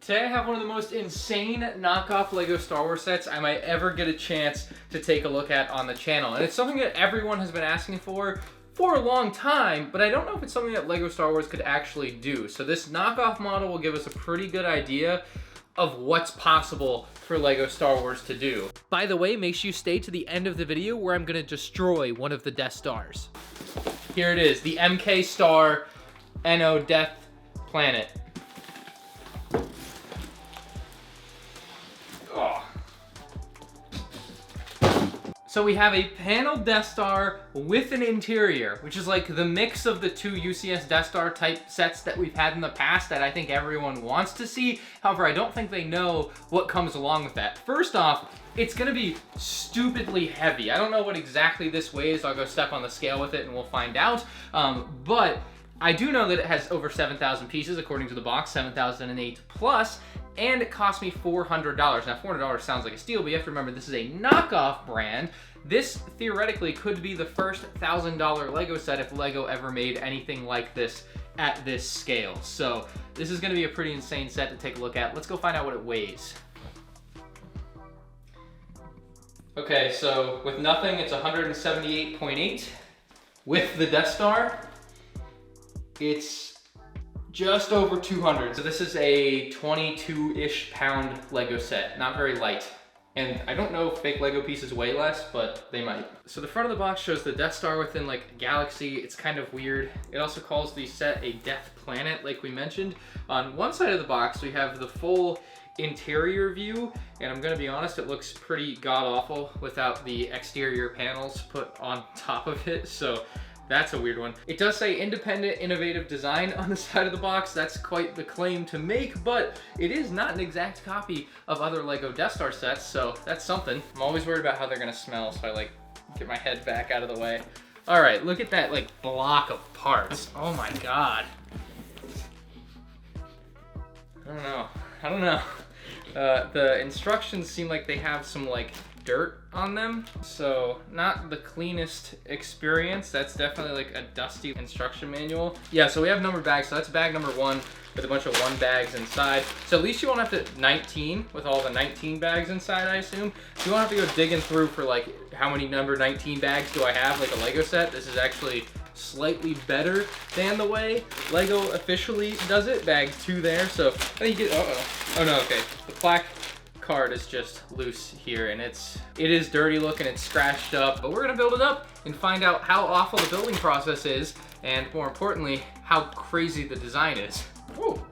Today I have one of the most insane knockoff LEGO Star Wars sets I might ever get a chance to take a look at on the channel. And it's something that everyone has been asking for a long time, but I don't know if it's something that LEGO Star Wars could actually do. So this knockoff model will give us a pretty good idea of what's possible for LEGO Star Wars to do. By the way, make sure you stay to the end of the video where I'm gonna destroy one of the Death Stars. Here it is, the MK Star NO Death Planet. Oh. So we have a paneled Death Star with an interior, which is like the mix of the two UCS Death Star type sets that we've had in the past that I think everyone wants to see. However, I don't think they know what comes along with that. First off, it's gonna be stupidly heavy. I don't know what exactly this weighs. I'll go step on the scale with it and we'll find out. But I do know that it has over 7,000 pieces according to the box, 7,008 plus, and it cost me $400. Now $400 sounds like a steal, but you have to remember this is a knockoff brand. This theoretically could be the first $1,000 LEGO set if LEGO ever made anything like this at this scale. So this is gonna be a pretty insane set to take a look at. Let's go find out what it weighs. Okay, so with nothing, it's 178.8. With the Death Star, it's just over 200. So this is a 22-ish pound LEGO set, not very light. And I don't know if fake LEGO pieces weigh less, but they might. So the front of the box shows the Death Star within like a galaxy. It's kind of weird. It also calls the set a Death Planet, like we mentioned. On one side of the box, we have the full interior view, and I'm gonna be honest, it looks pretty god-awful without the exterior panels put on top of it, so that's a weird one. It does say independent, innovative design on the side of the box. That's quite the claim to make, but it is not an exact copy of other LEGO Death Star sets, so that's something. I'm always worried about how they're gonna smell, so I like get my head back out of the way. All right, look at that like block of parts. Oh my God. I don't know. The instructions seem like they have some like dirt on them, so not the cleanest experience. That's definitely like a dusty instruction manual. Yeah, so we have numbered bags, so that's bag number 1 with a bunch of 1 bags inside. So at least you won't have to 19 with all the 19 bags inside, I assume. So you won't have to go digging through for like how many number 19 bags do I have like a LEGO set. This is actually slightly better than the way LEGO officially does it. Bag 2 there, so I think you get, oh no, okay. The plaque card is just loose here, and it is dirty looking, it's scratched up, but we're gonna build it up and find out how awful the building process is, and more importantly, how crazy the design is. Whoa.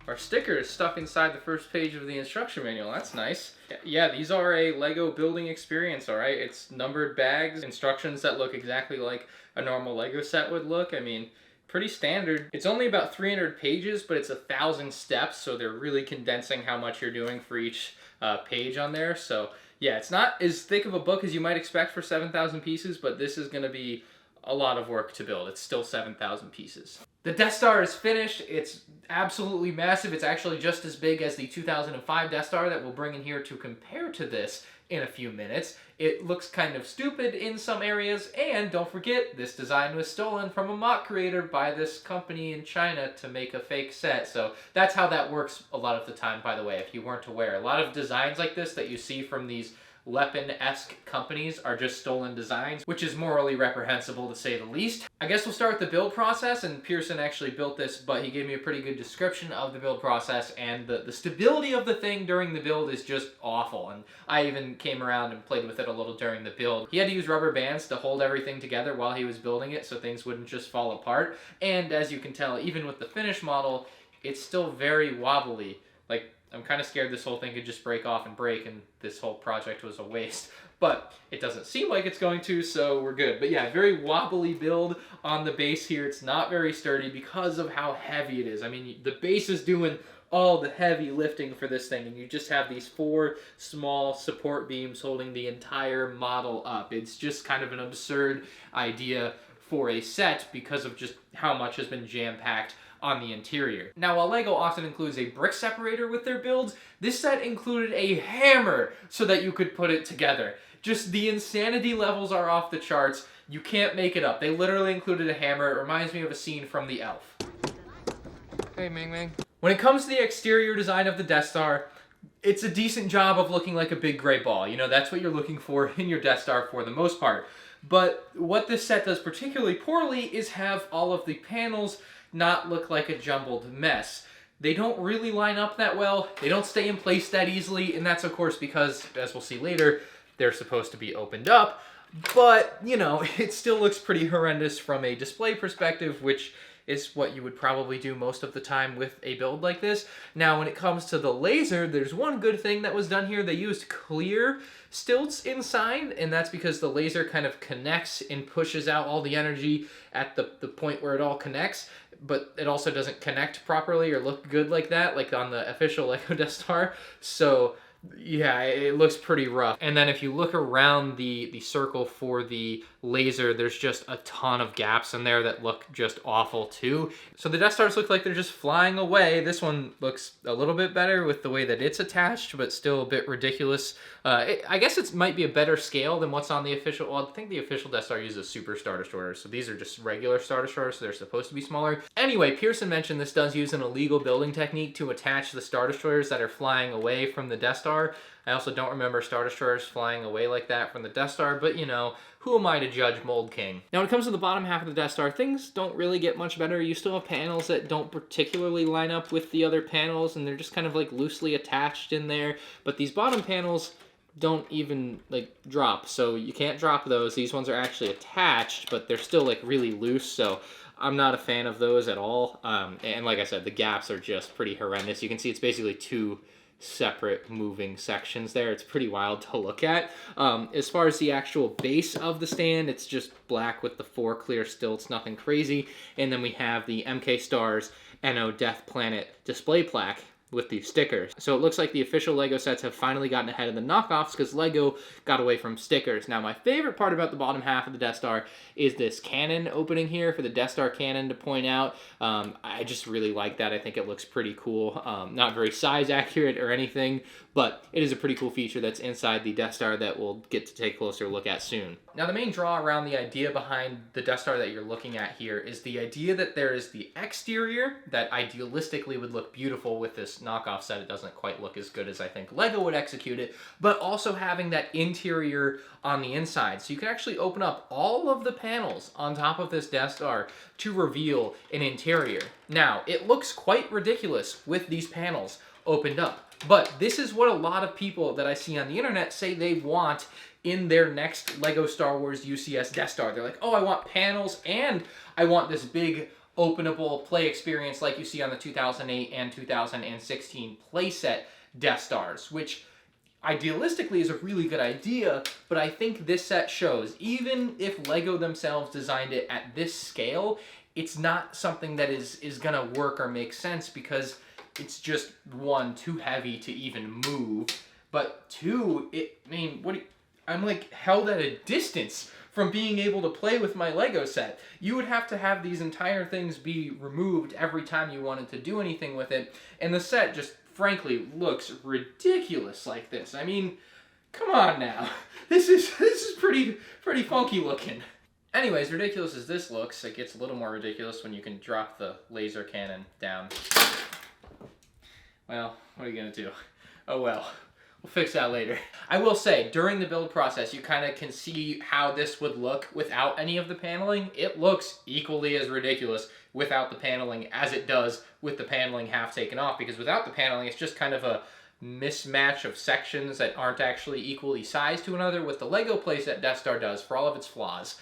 Our sticker is stuck inside the first page of the instruction manual. That's nice. Yeah, these are a LEGO building experience, all right? It's numbered bags, instructions that look exactly like a normal LEGO set would look. I mean, pretty standard. It's only about 300 pages, but it's 1,000 steps, so they're really condensing how much you're doing for each page on there. So yeah, it's not as thick of a book as you might expect for 7,000 pieces, but this is gonna be a lot of work to build. It's still 7,000 pieces. The Death Star is finished. It's absolutely massive. It's actually just as big as the 2005 Death Star that we'll bring in here to compare to this in a few minutes. It looks kind of stupid in some areas, and don't forget, this design was stolen from a mock creator by this company in China to make a fake set. So that's how that works a lot of the time, by the way, if you weren't aware. A lot of designs like this that you see from these Lepin-esque companies are just stolen designs, which is morally reprehensible to say the least. I guess we'll start with the build process, and Pearson actually built this, but he gave me a pretty good description of the build process, and the stability of the thing during the build is just awful, and I even came around and played with it a little during the build. He had to use rubber bands to hold everything together while he was building it so things wouldn't just fall apart, and as you can tell, even with the finished model, it's still very wobbly. Like, I'm kind of scared this whole thing could just break off and break and this whole project was a waste. But it doesn't seem like it's going to, so we're good. But yeah, very wobbly build on the base here. It's not very sturdy because of how heavy it is. I mean, the base is doing all the heavy lifting for this thing, and you just have these 4 small support beams holding the entire model up. It's just kind of an absurd idea for a set because of just how much has been jam-packed on the interior. Now, while LEGO often includes a brick separator with their builds, this set included a hammer so that you could put it together. Just the insanity levels are off the charts. You can't make it up. They literally included a hammer. It reminds me of a scene from The Elf. Hey, Ming Ming. When it comes to the exterior design of the Death Star, it's a decent job of looking like a big gray ball. You know, that's what you're looking for in your Death Star for the most part. But what this set does particularly poorly is have all of the panels not look like a jumbled mess. They don't really line up that well, they don't stay in place that easily, and that's of course because, as we'll see later, they're supposed to be opened up. But, you know, it still looks pretty horrendous from a display perspective, which is what you would probably do most of the time with a build like this. Now, when it comes to the laser, there's one good thing that was done here. They used clear stilts inside, and that's because the laser kind of connects and pushes out all the energy at the point where it all connects, but it also doesn't connect properly or look good like that, like on the official LEGO Death Star. So yeah, it looks pretty rough. And then if you look around the circle for the laser, there's just a ton of gaps in there that look just awful too. So the Death Stars look like they're just flying away. This one looks a little bit better with the way that it's attached, but still a bit ridiculous. I guess it might be a better scale than what's on the official. Well, I think the official Death Star uses Super Star Destroyers, so these are just regular Star Destroyers, so they're supposed to be smaller. Anyway, Pearson mentioned this does use an illegal building technique to attach the Star Destroyers that are flying away from the Death Star. I also don't remember Star Destroyers flying away like that from the Death Star, but you know, who am I to judge Mold King? Now, when it comes to the bottom half of the Death Star, things don't really get much better. You still have panels that don't particularly line up with the other panels, and they're just kind of like loosely attached in there. But these bottom panels don't even like drop, so you can't drop those. These ones are actually attached, but they're still like really loose, so I'm not a fan of those at all. And like I said, the gaps are just pretty horrendous. You can see it's basically two separate moving sections there. It's pretty wild to look at. As far as the actual base of the stand, it's just black with the 4 clear stilts, nothing crazy. And then we have the MK Stars NO Death Planet display plaque with these stickers. So it looks like the official LEGO sets have finally gotten ahead of the knockoffs because LEGO got away from stickers. Now, my favorite part about the bottom half of the Death Star is this cannon opening here for the Death Star cannon to point out. I just really like that. I think it looks pretty cool. Not very size accurate or anything, but it is a pretty cool feature that's inside the Death Star that we'll get to take a closer look at soon. Now, the main draw around the idea behind the Death Star that you're looking at here is the idea that there is the exterior that idealistically would look beautiful with this knockoff set. It doesn't quite look as good as I think LEGO would execute it, but also having that interior on the inside. So you can actually open up all of the panels on top of this Death Star to reveal an interior. Now, it looks quite ridiculous with these panels opened up, but this is what a lot of people that I see on the internet say they want in their next LEGO Star Wars UCS Death Star. They're like, oh, I want panels and I want this big openable play experience like you see on the 2008 and 2016 playset Death Stars, which idealistically is a really good idea, but I think this set shows, even if LEGO themselves designed it at this scale, it's not something that is gonna work or make sense because it's just, one, too heavy to even move, but two, I'm like held at a distance from being able to play with my LEGO set. You would have to have these entire things be removed every time you wanted to do anything with it, and the set just frankly looks ridiculous like this. I mean, come on now. This is pretty funky looking. Anyways, ridiculous as this looks, it gets a little more ridiculous when you can drop the laser cannon down. Well, what are you gonna do? Oh well. We'll fix that later. I will say, during the build process, you kind of can see how this would look without any of the paneling. It looks equally as ridiculous without the paneling as it does with the paneling half taken off, because without the paneling, it's just kind of a mismatch of sections that aren't actually equally sized to another. With the LEGO playset Death Star does, for all of its flaws,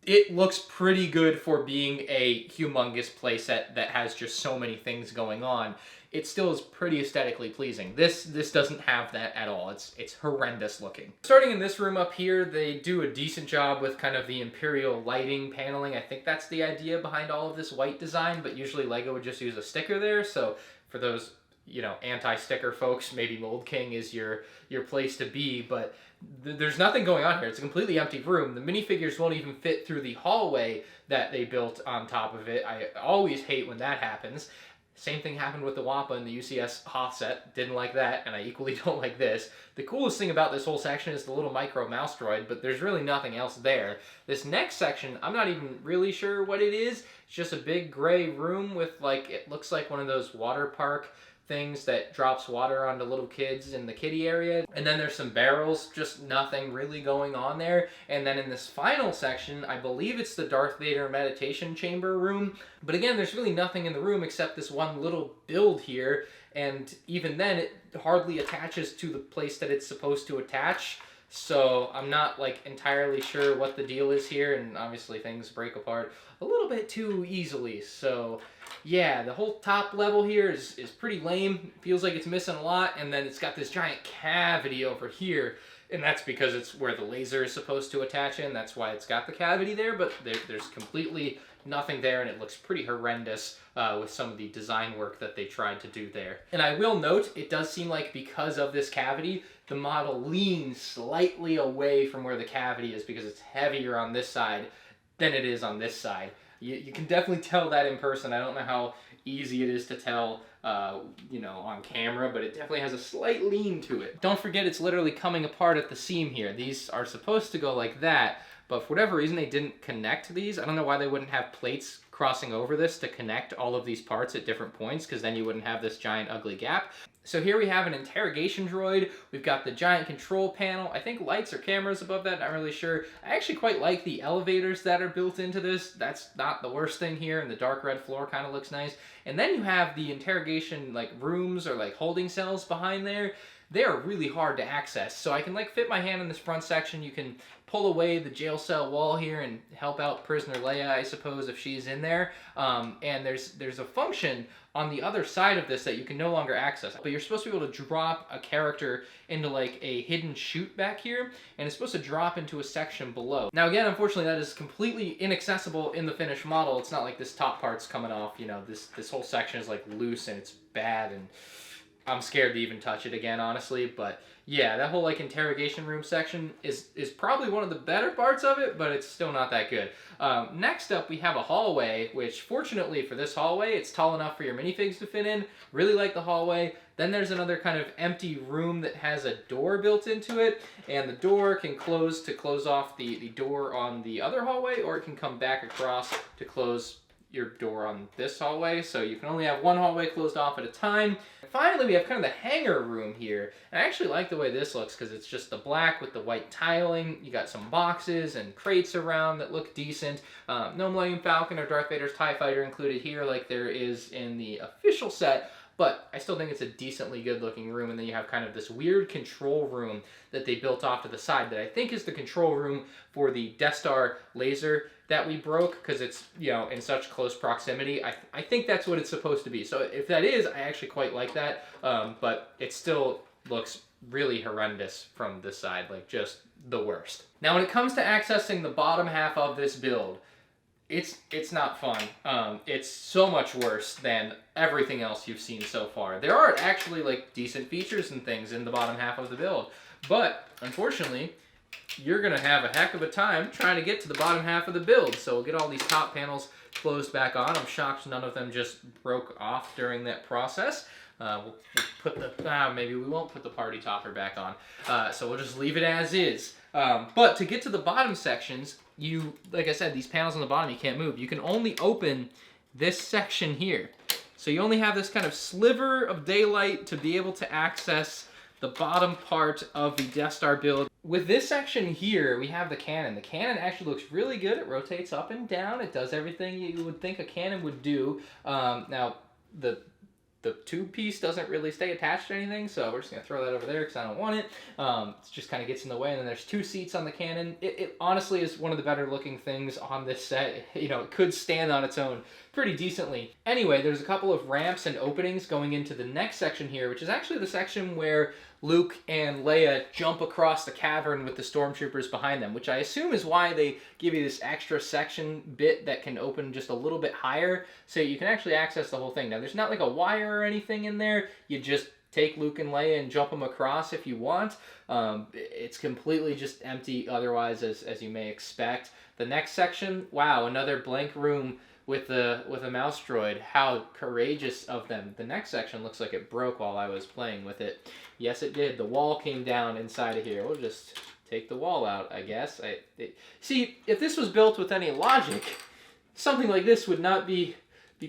it looks pretty good for being a humongous playset that has just so many things going on. It still is pretty aesthetically pleasing. This doesn't have that at all. It's horrendous looking. Starting in this room up here, they do a decent job with kind of the Imperial lighting paneling. I think that's the idea behind all of this white design, but usually LEGO would just use a sticker there. So for those, you know, anti-sticker folks, maybe Mold King is your place to be, but there's nothing going on here. It's a completely empty room. The minifigures won't even fit through the hallway that they built on top of it. I always hate when that happens. Same thing happened with the Wampa and the UCS Hoth set. Didn't like that, and I equally don't like this. The coolest thing about this whole section is the little micro mouse droid, but there's really nothing else there. This next section, I'm not even really sure what it is. It's just a big gray room with, like, it looks like one of those water park things that drops water onto little kids in the kiddie area. And then there's some barrels, just nothing really going on there. And then in this final section, I believe it's the Darth Vader meditation chamber room. But again, there's really nothing in the room except this one little build here. And even then, it hardly attaches to the place that it's supposed to attach. So I'm not like entirely sure what the deal is here, and obviously things break apart a little bit too easily. So yeah, the whole top level here is pretty lame. Feels like it's missing a lot, and then it's got this giant cavity over here, and that's because it's where the laser is supposed to attach in. That's why it's got the cavity there, but there's completely nothing there, and it looks pretty horrendous with some of the design work that they tried to do there. And I will note, it does seem like because of this cavity, the model leans slightly away from where the cavity is because it's heavier on this side than it is on this side. You can definitely tell that in person. I don't know how easy it is to tell, you know, on camera, but it definitely has a slight lean to it. Don't forget, it's literally coming apart at the seam here. These are supposed to go like that, but for whatever reason, they didn't connect these. I don't know why they wouldn't have plates crossing over this to connect all of these parts at different points, because then you wouldn't have this giant ugly gap. So here we have an interrogation droid. We've got the giant control panel. I think lights or cameras above that, not really sure. I actually quite like the elevators that are built into this. That's not the worst thing here, and the dark red floor kind of looks nice. And then you have the interrogation like rooms or like holding cells behind there. They are really hard to access. So I can like fit my hand in this front section. You can pull away the jail cell wall here and help out prisoner Leia, I suppose, if she's in there. And there's a function on the other side of this that you can no longer access. But you're supposed to be able to drop a character into like a hidden chute back here, and it's supposed to drop into a section below. Now again, unfortunately, that is completely inaccessible in the finished model. It's not like this top part's coming off, you know, this whole section is like loose and it's bad, and I'm scared to even touch it again, honestly. But yeah, that whole like interrogation room section is probably one of the better parts of it, but it's still not that good. Next up, we have a hallway, which fortunately for this hallway, it's tall enough for your minifigs to fit in. Really like the hallway. Then there's another kind of empty room that has a door built into it, and the door can close to close off the door on the other hallway, or it can come back across to close your door on this hallway, so you can only have one hallway closed off at a time. Finally, we have kind of the hangar room here, and I actually like the way this looks because it's just the black with the white tiling. You got some boxes and crates around that look decent. No Millennium Falcon or Darth Vader's TIE Fighter included here like there is in the official set, but I still think it's a decently good looking room. And then you have kind of this weird control room that they built off to the side that I think is the control room for the Death Star laser that we broke, because it's, you know, in such close proximity. I think that's what it's supposed to be. So if that is, I actually quite like that, but it still looks really horrendous from this side, like just the worst. Now when it comes to accessing the bottom half of this build, it's not fun. It's so much worse than everything else you've seen so far. There are actually like decent features and things in the bottom half of the build, but unfortunately, you're gonna have a heck of a time trying to get to the bottom half of the build. So we'll get all these top panels closed back on. I'm shocked none of them just broke off during that process. We'll put the, maybe we won't put the party topper back on. So we'll just leave it as is. But to get to the bottom sections, like I said, these panels on the bottom, you can't move. You can only open this section here. So you only have this kind of sliver of daylight to be able to access the bottom part of the Death Star build. With this section here, we have the cannon. The cannon actually looks really good. It rotates up and down. It does everything you would think a cannon would do. Now, the tube piece doesn't really stay attached to anything, so we're just going to throw that over there because I don't want it. It just kind of gets in the way, and then there's two seats on the cannon. It honestly is one of the better looking things on this set. You know, it could stand on its own pretty decently. Anyway, there's a couple of ramps and openings going into the next section here, which is actually the section where Luke and Leia jump across the cavern with the stormtroopers behind them, which I assume is why they give you this extra section bit that can open just a little bit higher, so you can actually access the whole thing. Now, there's not like a wire or anything in there. You just take Luke and Leia and jump them across if you want. It's completely just empty otherwise, as you may expect. The next section, wow, another blank room with a mouse droid. How courageous of them. The next section looks like it broke while I was playing with it. Yes, it did. The wall came down inside of here. We'll just take the wall out, I guess. See, if this was built with any logic, something like this would not be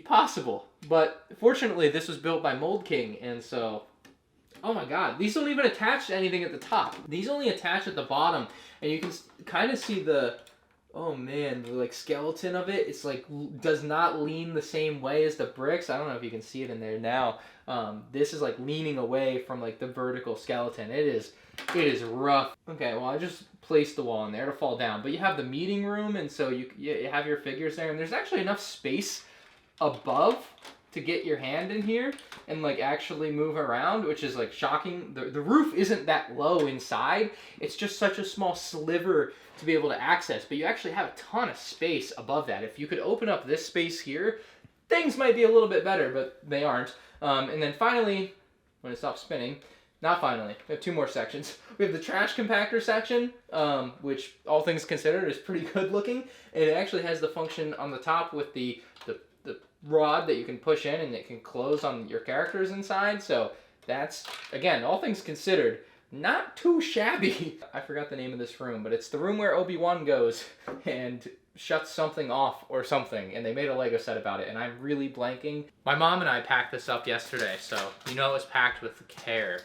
possible. But fortunately, this was built by Mold King, and so... Oh my god, these don't even attach to anything at the top. These only attach at the bottom, and you can kind of see the... Oh man, the like skeleton of it, it's like does not lean the same way as the bricks. I don't know if you can see it in there now. This is like leaning away from like the vertical skeleton. It is rough. Okay, well I just placed the wall in there to fall down, but you have the meeting room, and so you have your figures there, and there's actually enough space above to get your hand in here and like actually move around, which is like shocking. The roof isn't that low inside. It's just such a small sliver to be able to access, but you actually have a ton of space above that. If you could open up this space here, things might be a little bit better, but they aren't. And then finally, when it stops spinning, not finally, we have two more sections. We have the trash compactor section, which all things considered is pretty good looking. And it actually has the function on the top with the rod that you can push in and it can close on your characters inside. So that's, again, all things considered, not too shabby. I forgot the name of this room, but it's the room where Obi-Wan goes and shuts something off or something, and they made a Lego set about it, and I'm really blanking. My mom and I packed this up yesterday, so you know it was packed with care.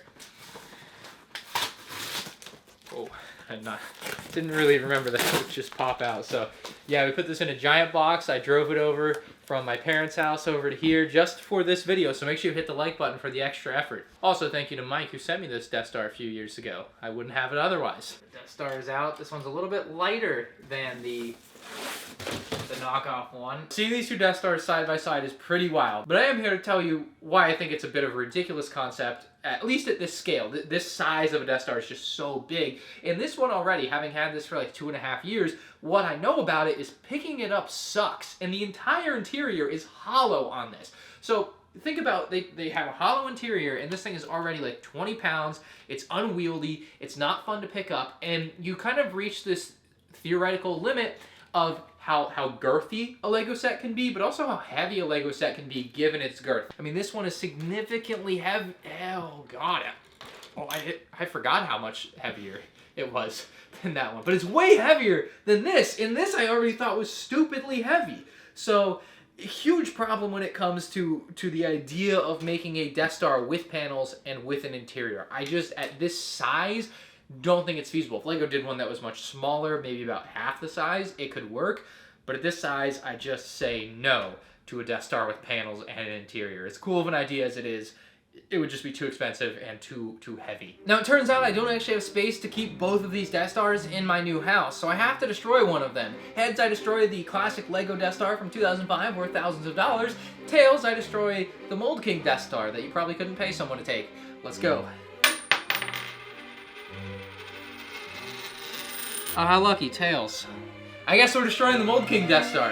Oh, didn't really remember that it would just pop out. So yeah, we put this in a giant box. I drove it over from my parents' house over to here just for this video, so make sure you hit the like button for the extra effort. Also, thank you to Mike who sent me this Death Star a few years ago. I wouldn't have it otherwise. The Death Star is out. This one's a little bit lighter than the knockoff one. Seeing these two Death Stars side by side is pretty wild, but I am here to tell you why I think it's a bit of a ridiculous concept, at least at this scale. This size of a Death Star is just so big. And this one already, having had this for like 2.5 years, what I know about it is picking it up sucks, and the entire interior is hollow on this. So think about, they have a hollow interior, and this thing is already like 20 pounds, it's unwieldy, it's not fun to pick up, and you kind of reach this theoretical limit of how girthy a Lego set can be, but also how heavy a Lego set can be given its girth. I mean, this one is significantly heavy. Oh god, I forgot how much heavier it was than that one, but it's way heavier than this. And this I already thought was stupidly heavy. So a huge problem when it comes to the idea of making a Death Star with panels and with an interior. I just, at this size, don't think it's feasible. If Lego did one that was much smaller, maybe about half the size, it could work. But at this size, I just say no to a Death Star with panels and an interior. As cool of an idea as it is, it would just be too expensive and too heavy. Now it turns out I don't actually have space to keep both of these Death Stars in my new house, so I have to destroy one of them. Heads, I destroy the classic Lego Death Star from 2005 worth thousands of dollars. Tails, I destroy the Mold King Death Star that you probably couldn't pay someone to take. Let's go. Oh, how lucky, Tails. I guess we're destroying the Mold King Death Star.